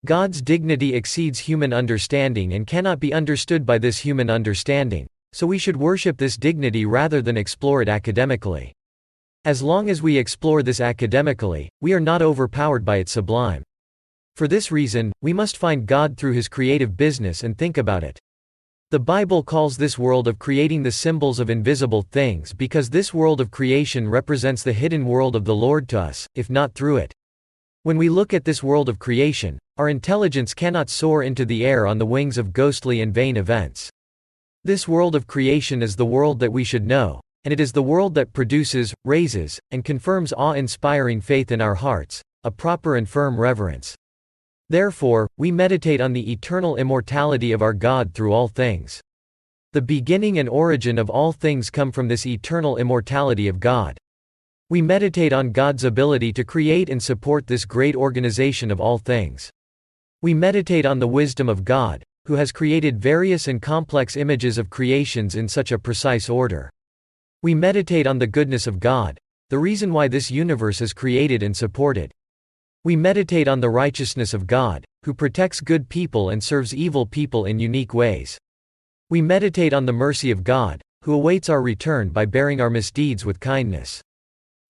God's dignity exceeds human understanding and cannot be understood by this human understanding, so we should worship this dignity rather than explore it academically. As long as we explore this academically, we are not overpowered by its sublime. For this reason, we must find God through His creative business and think about it. The Bible calls this world of creating the symbols of invisible things because this world of creation represents the hidden world of the Lord to us, if not through it. When we look at this world of creation, our intelligence cannot soar into the air on the wings of ghostly and vain events. This world of creation is the world that we should know, and it is the world that produces, raises, and confirms awe-inspiring faith in our hearts, a proper and firm reverence. Therefore, we meditate on the eternal immortality of our God through all things. The beginning and origin of all things come from this eternal immortality of God. We meditate on God's ability to create and support this great organization of all things. We meditate on the wisdom of God, who has created various and complex images of creations in such a precise order. We meditate on the goodness of God, the reason why this universe is created and supported. We meditate on the righteousness of God, who protects good people and serves evil people in unique ways. We meditate on the mercy of God, who awaits our return by bearing our misdeeds with kindness.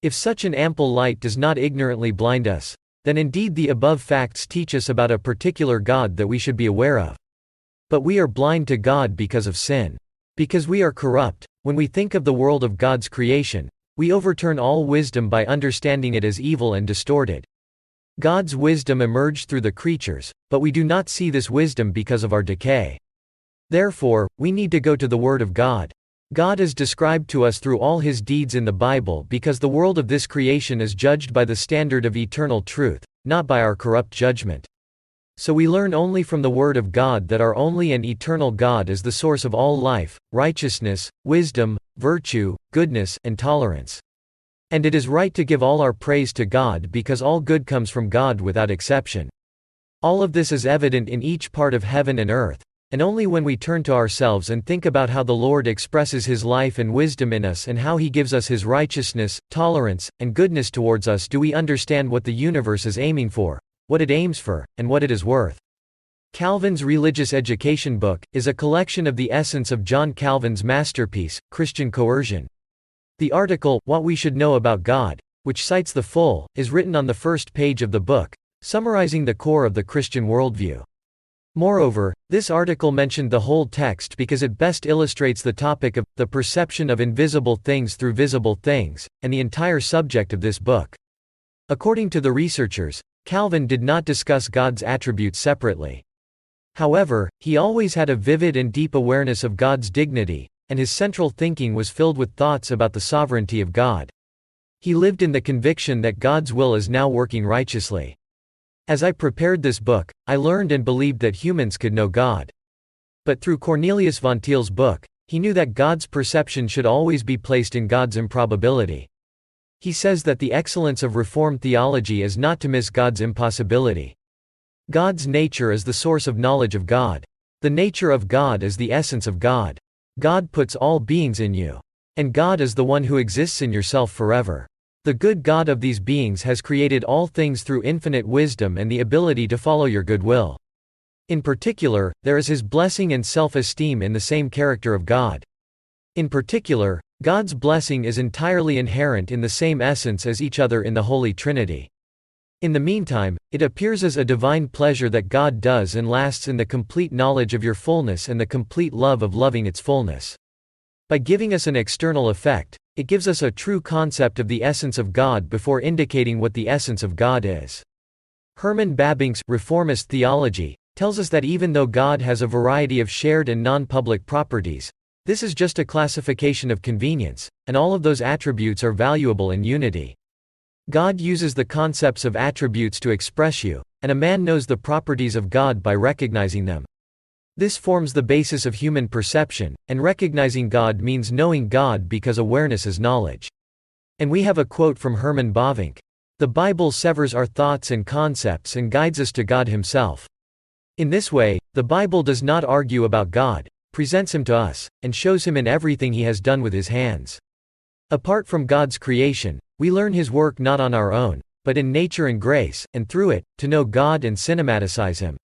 If such an ample light does not ignorantly blind us, then indeed the above facts teach us about a particular God that we should be aware of. But we are blind to God because of sin. Because we are corrupt, when we think of the world of God's creation, we overturn all wisdom by understanding it as evil and distorted. God's wisdom emerged through the creatures, but we do not see this wisdom because of our decay. Therefore, we need to go to the Word of God. God is described to us through all His deeds in the Bible because the world of this creation is judged by the standard of eternal truth, not by our corrupt judgment. So we learn only from the Word of God that our only and eternal God is the source of all life, righteousness, wisdom, virtue, goodness, and tolerance. And it is right to give all our praise to God because all good comes from God without exception. All of this is evident in each part of heaven and earth, and only when we turn to ourselves and think about how the Lord expresses His life and wisdom in us and how He gives us His righteousness, tolerance, and goodness towards us do we understand what the universe is aiming for, what it aims for, and what it is worth. Calvin's Religious Education book is a collection of the essence of John Calvin's masterpiece, Christian Coercion. The article, What We Should Know About God, which cites the full, is written on the first page of the book, summarizing the core of the Christian worldview. Moreover, this article mentioned the whole text because it best illustrates the topic of the perception of invisible things through visible things, and the entire subject of this book. According to the researchers, Calvin did not discuss God's attributes separately. However, he always had a vivid and deep awareness of God's dignity, and his central thinking was filled with thoughts about the sovereignty of God. He lived in the conviction that God's will is now working righteously. As I prepared this book, I learned and believed that humans could know God. But through Cornelius von Thiel's book, he knew that God's perception should always be placed in God's improbability. He says that the excellence of Reformed theology is not to miss God's impossibility. God's nature is the source of knowledge of God. The nature of God is the essence of God. God puts all beings in you. And God is the one who exists in yourself forever. The good God of these beings has created all things through infinite wisdom and the ability to follow your good will. In particular, there is His blessing and self-esteem in the same character of God. In particular, God's blessing is entirely inherent in the same essence as each other in the Holy Trinity. In the meantime, it appears as a divine pleasure that God does and lasts in the complete knowledge of your fullness and the complete love of loving its fullness. By giving us an external effect, it gives us a true concept of the essence of God before indicating what the essence of God is. Herman Babink's reformist theology tells us that even though God has a variety of shared and non-public properties, this is just a classification of convenience, and all of those attributes are valuable in unity. God uses the concepts of attributes to express you, and a man knows the properties of God by recognizing them. This forms the basis of human perception, and recognizing God means knowing God because awareness is knowledge. And we have a quote from Herman Bavinck. The Bible severs our thoughts and concepts and guides us to God Himself. In this way, the Bible does not argue about God, presents Him to us, and shows Him in everything He has done with His hands. Apart from God's creation, we learn His work not on our own, but in nature and grace, and through it, to know God and cinematicize Him.